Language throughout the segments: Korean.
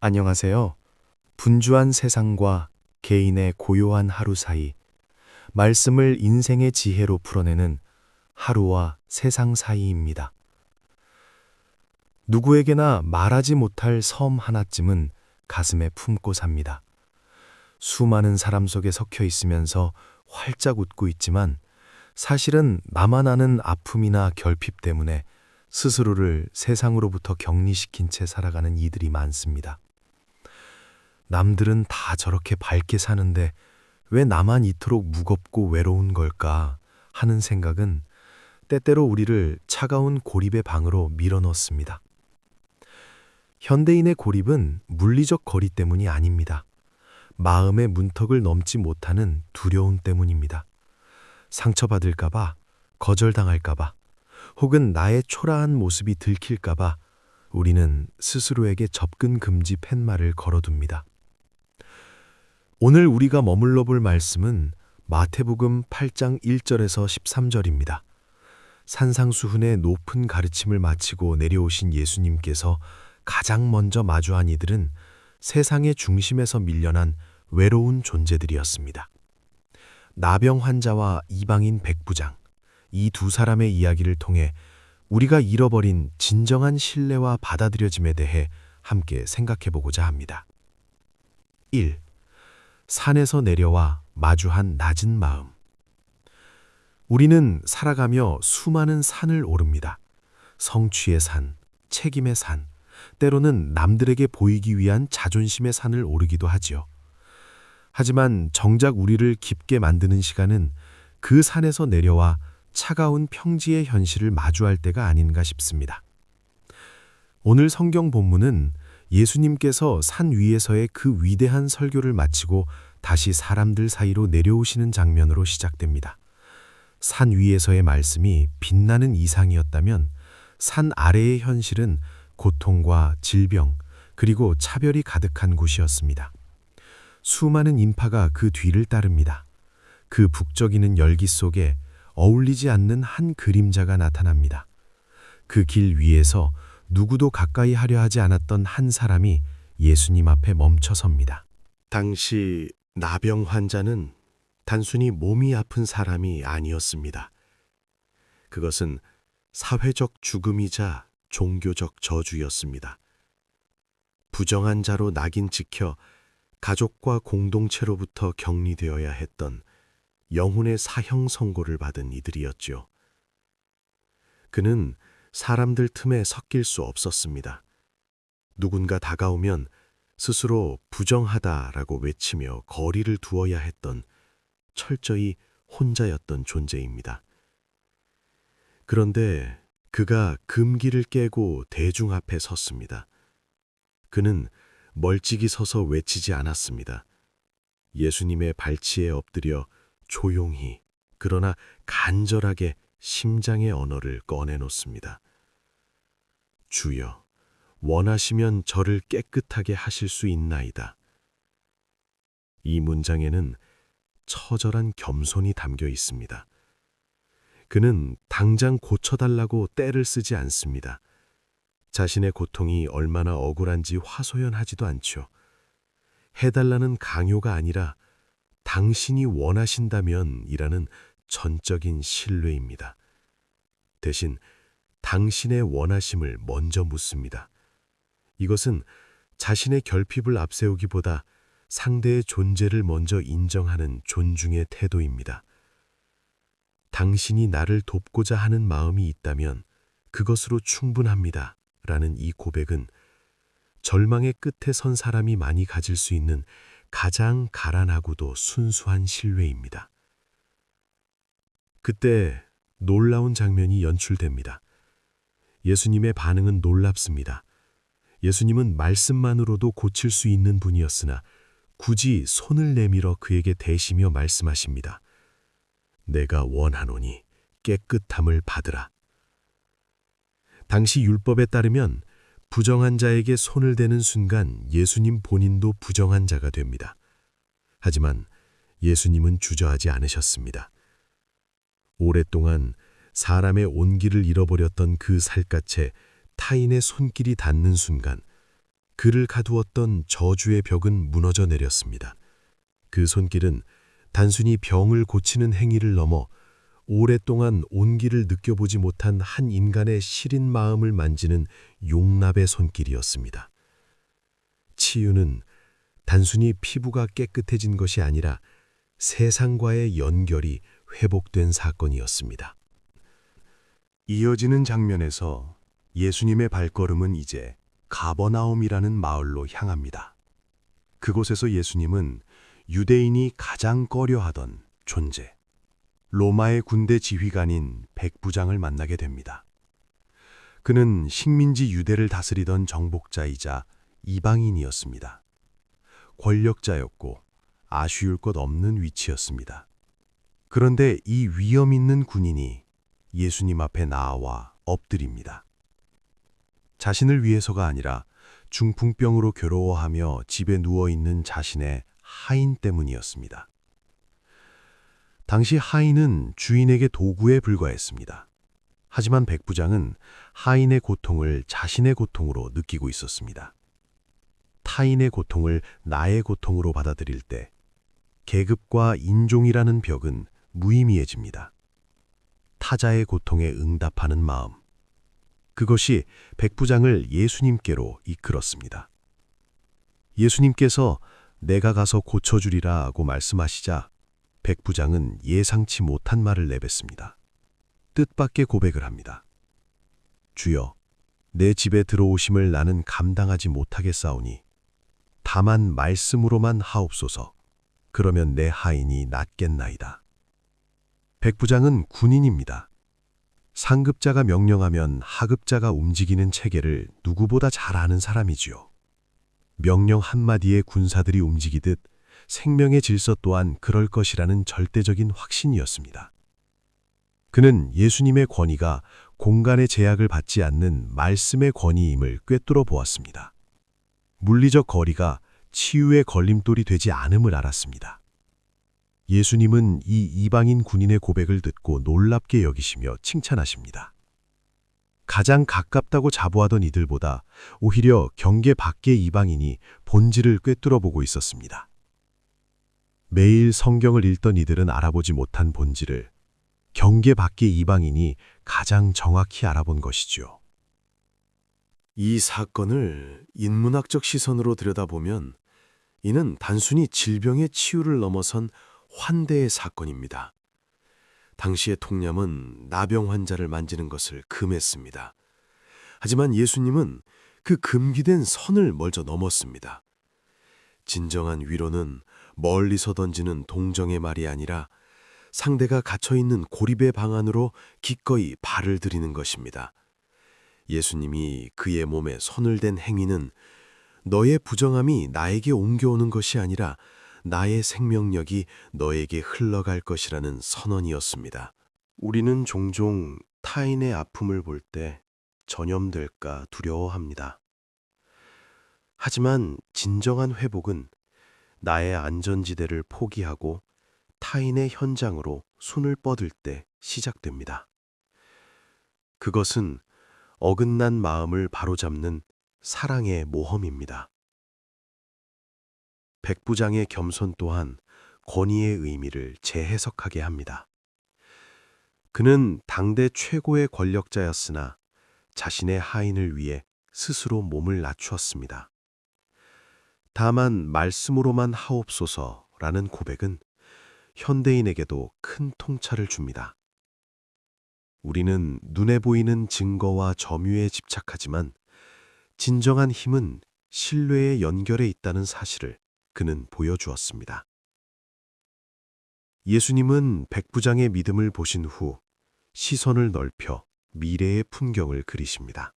안녕하세요. 분주한 세상과 개인의 고요한 하루 사이, 말씀을 인생의 지혜로 풀어내는 하루와 세상 사이입니다. 누구에게나 말하지 못할 섬 하나쯤은 가슴에 품고 삽니다. 수많은 사람 속에 섞여 있으면서 활짝 웃고 있지만 사실은 나만 아는 아픔이나 결핍 때문에 스스로를 세상으로부터 격리시킨 채 살아가는 이들이 많습니다. 남들은 다 저렇게 밝게 사는데 왜 나만 이토록 무겁고 외로운 걸까 하는 생각은 때때로 우리를 차가운 고립의 방으로 밀어넣습니다. 현대인의 고립은 물리적 거리 때문이 아닙니다. 마음의 문턱을 넘지 못하는 두려움 때문입니다. 상처받을까봐, 거절당할까봐, 혹은 나의 초라한 모습이 들킬까봐 우리는 스스로에게 접근 금지 팻말을 걸어둡니다. 오늘 우리가 머물러 볼 말씀은 마태복음 8장 1절에서 13절입니다. 산상수훈의 높은 가르침을 마치고 내려오신 예수님께서 가장 먼저 마주한 이들은 세상의 중심에서 밀려난 외로운 존재들이었습니다. 나병 환자와 이방인 백부장, 이 두 사람의 이야기를 통해 우리가 잃어버린 진정한 신뢰와 받아들여짐에 대해 함께 생각해 보고자 합니다. 1. 산에서 내려와 마주한 낮은 마음. 우리는 살아가며 수많은 산을 오릅니다. 성취의 산, 책임의 산, 때로는 남들에게 보이기 위한 자존심의 산을 오르기도 하지요. 하지만 정작 우리를 깊게 만드는 시간은 그 산에서 내려와 차가운 평지의 현실을 마주할 때가 아닌가 싶습니다. 오늘 성경 본문은 예수님께서 산 위에서의 그 위대한 설교를 마치고 다시 사람들 사이로 내려오시는 장면으로 시작됩니다. 산 위에서의 말씀이 빛나는 이상이었다면 산 아래의 현실은 고통과 질병, 그리고 차별이 가득한 곳이었습니다. 수많은 인파가 그 뒤를 따릅니다. 그 북적이는 열기 속에 어울리지 않는 한 그림자가 나타납니다. 그 길 위에서 누구도 가까이 하려 하지 않았던 한 사람이 예수님 앞에 멈춰 섭니다. 당시 나병 환자는 단순히 몸이 아픈 사람이 아니었습니다. 그것은 사회적 죽음이자 종교적 저주였습니다. 부정한 자로 낙인 찍혀 가족과 공동체로부터 격리되어야 했던 영혼의 사형 선고를 받은 이들이었죠. 그는 사람들 틈에 섞일 수 없었습니다. 누군가 다가오면 스스로 부정하다라고 외치며 거리를 두어야 했던 철저히 혼자였던 존재입니다. 그런데 그가 금기를 깨고 대중 앞에 섰습니다. 그는 멀찍이 서서 외치지 않았습니다. 예수님의 발치에 엎드려 조용히 그러나 간절하게 심장의 언어를 꺼내놓습니다. 주여, 원하시면 저를 깨끗하게 하실 수 있나이다. 이 문장에는 처절한 겸손이 담겨 있습니다. 그는 당장 고쳐달라고 떼를 쓰지 않습니다. 자신의 고통이 얼마나 억울한지 화소연하지도 않죠. 해달라는 강요가 아니라 당신이 원하신다면 이라는 전적인 신뢰입니다. 대신 당신의 원하심을 먼저 묻습니다. 이것은 자신의 결핍을 앞세우기보다 상대의 존재를 먼저 인정하는 존중의 태도입니다. 당신이 나를 돕고자 하는 마음이 있다면 그것으로 충분합니다. 라는 이 고백은 절망의 끝에 선 사람이 많이 가질 수 있는 가장 가란하고도 순수한 신뢰입니다. 그때 놀라운 장면이 연출됩니다. 예수님의 반응은 놀랍습니다. 예수님은 말씀만으로도 고칠 수 있는 분이었으나 굳이 손을 내밀어 그에게 대시며 말씀하십니다. 내가 원하노니 깨끗함을 받으라. 당시 율법에 따르면 부정한 자에게 손을 대는 순간 예수님 본인도 부정한 자가 됩니다. 하지만 예수님은 주저하지 않으셨습니다. 오랫동안 사람의 온기를 잃어버렸던 그 살갗에 타인의 손길이 닿는 순간 그를 가두었던 저주의 벽은 무너져 내렸습니다. 그 손길은 단순히 병을 고치는 행위를 넘어 오랫동안 온기를 느껴보지 못한 한 인간의 시린 마음을 만지는 용납의 손길이었습니다. 치유는 단순히 피부가 깨끗해진 것이 아니라 세상과의 연결이 회복된 사건이었습니다. 이어지는 장면에서 예수님의 발걸음은 이제 가버나움이라는 마을로 향합니다. 그곳에서 예수님은 유대인이 가장 꺼려하던 존재, 로마의 군대 지휘관인 백부장을 만나게 됩니다. 그는 식민지 유대를 다스리던 정복자이자 이방인이었습니다. 권력자였고 아쉬울 것 없는 위치였습니다. 그런데 이 위험 있는 군인이 예수님 앞에 나와 엎드립니다. 자신을 위해서가 아니라 중풍병으로 괴로워하며 집에 누워있는 자신의 하인 때문이었습니다. 당시 하인은 주인에게 도구에 불과했습니다. 하지만 백부장은 하인의 고통을 자신의 고통으로 느끼고 있었습니다. 타인의 고통을 나의 고통으로 받아들일 때 계급과 인종이라는 벽은 무의미해집니다. 타자의 고통에 응답하는 마음. 그것이 백부장을 예수님께로 이끌었습니다. 예수님께서 내가 가서 고쳐주리라고 말씀하시자 백부장은 예상치 못한 말을 내뱉습니다. 뜻밖의 고백을 합니다. 주여, 내 집에 들어오심을 나는 감당하지 못하겠사오니 다만 말씀으로만 하옵소서. 그러면 내 하인이 낫겠나이다. 백부장은 군인입니다. 상급자가 명령하면 하급자가 움직이는 체계를 누구보다 잘 아는 사람이지요. 명령 한마디에 군사들이 움직이듯 생명의 질서 또한 그럴 것이라는 절대적인 확신이었습니다. 그는 예수님의 권위가 공간의 제약을 받지 않는 말씀의 권위임을 꿰뚫어 보았습니다. 물리적 거리가 치유의 걸림돌이 되지 않음을 알았습니다. 예수님은 이 이방인 군인의 고백을 듣고 놀랍게 여기시며 칭찬하십니다. 가장 가깝다고 자부하던 이들보다 오히려 경계 밖의 이방인이 본질을 꿰뚫어 보고 있었습니다. 매일 성경을 읽던 이들은 알아보지 못한 본질을 경계 밖의 이방인이 가장 정확히 알아본 것이지요. 이 사건을 인문학적 시선으로 들여다보면 이는 단순히 질병의 치유를 넘어선 환대의 사건입니다. 당시의 통념은 나병 환자를 만지는 것을 금했습니다. 하지만 예수님은 그 금기된 선을 먼저 넘었습니다. 진정한 위로는 멀리서 던지는 동정의 말이 아니라 상대가 갇혀있는 고립의 방 안으로 기꺼이 발을 들이는 것입니다. 예수님이 그의 몸에 손을 댄 행위는 너의 부정함이 나에게 옮겨오는 것이 아니라 나의 생명력이 너에게 흘러갈 것이라는 선언이었습니다. 우리는 종종 타인의 아픔을 볼 때 전염될까 두려워합니다. 하지만 진정한 회복은 나의 안전지대를 포기하고 타인의 현장으로 손을 뻗을 때 시작됩니다. 그것은 어긋난 마음을 바로잡는 사랑의 모험입니다. 백부장의 겸손 또한 권위의 의미를 재해석하게 합니다. 그는 당대 최고의 권력자였으나 자신의 하인을 위해 스스로 몸을 낮추었습니다. 다만 말씀으로만 하옵소서라는 고백은 현대인에게도 큰 통찰을 줍니다. 우리는 눈에 보이는 증거와 점유에 집착하지만 진정한 힘은 신뢰의 연결에 있다는 사실을 그는 보여주었습니다. 예수님은 백부장의 믿음을 보신 후 시선을 넓혀 미래의 풍경을 그리십니다.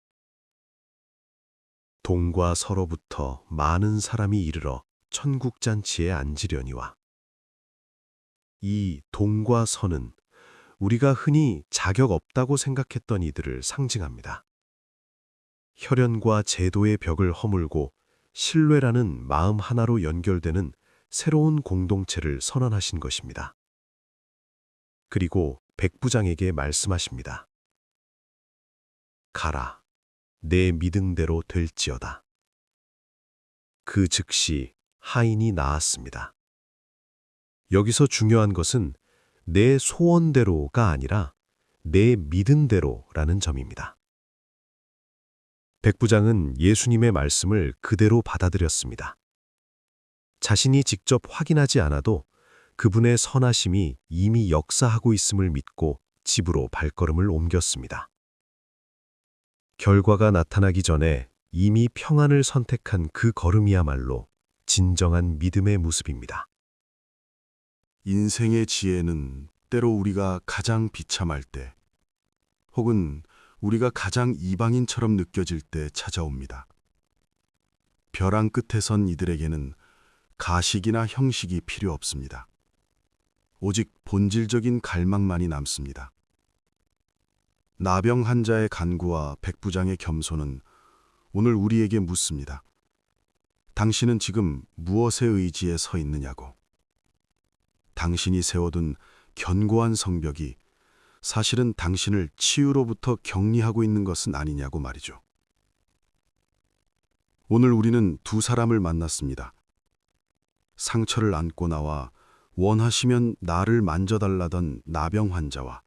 동과 서로부터 많은 사람이 이르러 천국잔치에 앉으려니와. 이 동과 서는 우리가 흔히 자격 없다고 생각했던 이들을 상징합니다. 혈연과 제도의 벽을 허물고 신뢰라는 마음 하나로 연결되는 새로운 공동체를 선언하신 것입니다. 그리고 백부장에게 말씀하십니다. 가라, 내 믿음대로 될지어다. 그 즉시 하인이 나았습니다. 여기서 중요한 것은 내 소원대로가 아니라 내 믿음대로라는 점입니다. 백부장은 예수님의 말씀을 그대로 받아들였습니다. 자신이 직접 확인하지 않아도 그분의 선하심이 이미 역사하고 있음을 믿고 집으로 발걸음을 옮겼습니다. 결과가 나타나기 전에 이미 평안을 선택한 그 걸음이야말로 진정한 믿음의 모습입니다. 인생의 지혜는 때로 우리가 가장 비참할 때, 혹은 우리가 가장 이방인처럼 느껴질 때 찾아옵니다. 벼랑 끝에 선 이들에게는 가식이나 형식이 필요 없습니다. 오직 본질적인 갈망만이 남습니다. 나병 환자의 간구와 백부장의 겸손은 오늘 우리에게 묻습니다. 당신은 지금 무엇에 의지해 서 있느냐고. 당신이 세워둔 견고한 성벽이 사실은 당신을 치유로부터 격리하고 있는 것은 아니냐고 말이죠. 오늘 우리는 두 사람을 만났습니다. 상처를 안고 나와 원하시면 나를 만져달라던 나병 환자와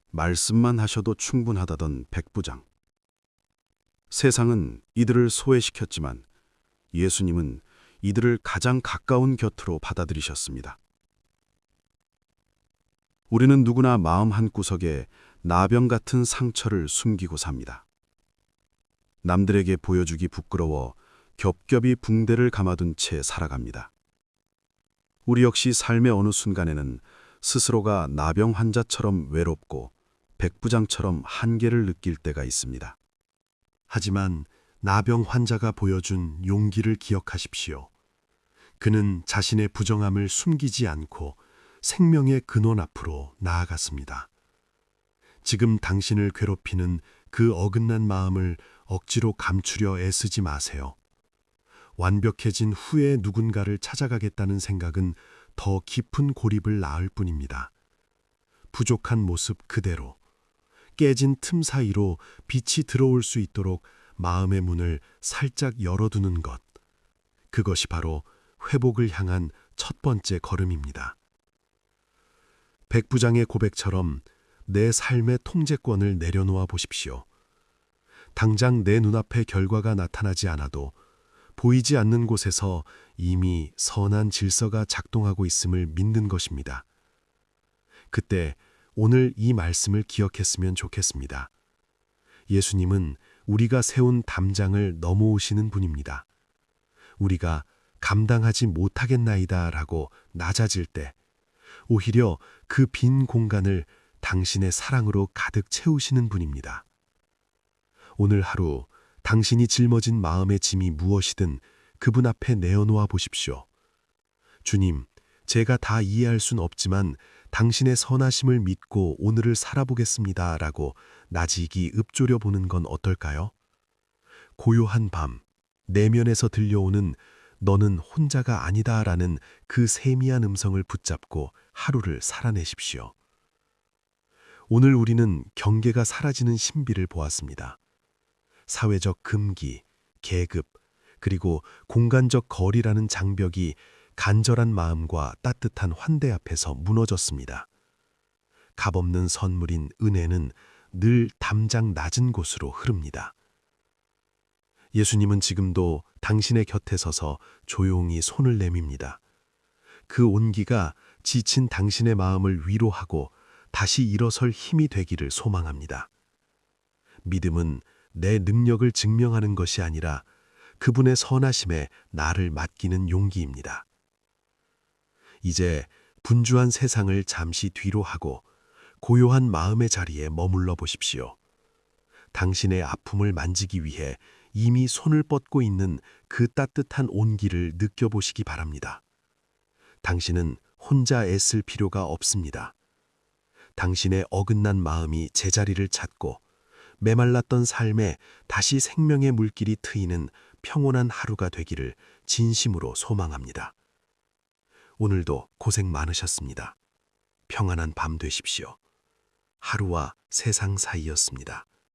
말씀만 하셔도 충분하다던 백부장. 세상은 이들을 소외시켰지만 예수님은 이들을 가장 가까운 곁으로 받아들이셨습니다. 우리는 누구나 마음 한구석에 나병 같은 상처를 숨기고 삽니다. 남들에게 보여주기 부끄러워 겹겹이 붕대를 감아둔 채 살아갑니다. 우리 역시 삶의 어느 순간에는 스스로가 나병 환자처럼 외롭고 백부장처럼 한계를 느낄 때가 있습니다. 하지만 나병 환자가 보여준 용기를 기억하십시오. 그는 자신의 부정함을 숨기지 않고 생명의 근원 앞으로 나아갔습니다. 지금 당신을 괴롭히는 그 어긋난 마음을 억지로 감추려 애쓰지 마세요. 완벽해진 후에 누군가를 찾아가겠다는 생각은 더 깊은 고립을 낳을 뿐입니다. 부족한 모습 그대로, 깨진 틈 사이로 빛이 들어올 수 있도록 마음의 문을 살짝 열어두는 것. 그것이 바로 회복을 향한 첫 번째 걸음입니다. 백부장의 고백처럼 내 삶의 통제권을 내려놓아 보십시오. 당장 내 눈앞에 결과가 나타나지 않아도 보이지 않는 곳에서 이미 선한 질서가 작동하고 있음을 믿는 것입니다. 그때 오늘 이 말씀을 기억했으면 좋겠습니다. 예수님은 우리가 세운 담장을 넘어오시는 분입니다. 우리가 감당하지 못하겠나이다 라고 낮아질 때 오히려 그 빈 공간을 당신의 사랑으로 가득 채우시는 분입니다. 오늘 하루 당신이 짊어진 마음의 짐이 무엇이든 그분 앞에 내어놓아 보십시오. 주님, 제가 다 이해할 순 없지만 당신의 선하심을 믿고 오늘을 살아보겠습니다 라고 나직이 읊조려 보는 건 어떨까요? 고요한 밤, 내면에서 들려오는 너는 혼자가 아니다 라는 그 세미한 음성을 붙잡고 하루를 살아내십시오. 오늘 우리는 경계가 사라지는 신비를 보았습니다. 사회적 금기, 계급, 그리고 공간적 거리라는 장벽이 간절한 마음과 따뜻한 환대 앞에서 무너졌습니다. 값없는 선물인 은혜는 늘 담장 낮은 곳으로 흐릅니다. 예수님은 지금도 당신의 곁에 서서 조용히 손을 내밉니다. 그 온기가 지친 당신의 마음을 위로하고 다시 일어설 힘이 되기를 소망합니다. 믿음은 내 능력을 증명하는 것이 아니라 그분의 선하심에 나를 맡기는 용기입니다. 이제 분주한 세상을 잠시 뒤로 하고 고요한 마음의 자리에 머물러 보십시오. 당신의 아픔을 만지기 위해 이미 손을 뻗고 있는 그 따뜻한 온기를 느껴보시기 바랍니다. 당신은 혼자 애쓸 필요가 없습니다. 당신의 어긋난 마음이 제자리를 찾고 메말랐던 삶에 다시 생명의 물길이 트이는 평온한 하루가 되기를 진심으로 소망합니다. 오늘도 고생 많으셨습니다. 평안한 밤 되십시오. 하루와 세상 사이였습니다.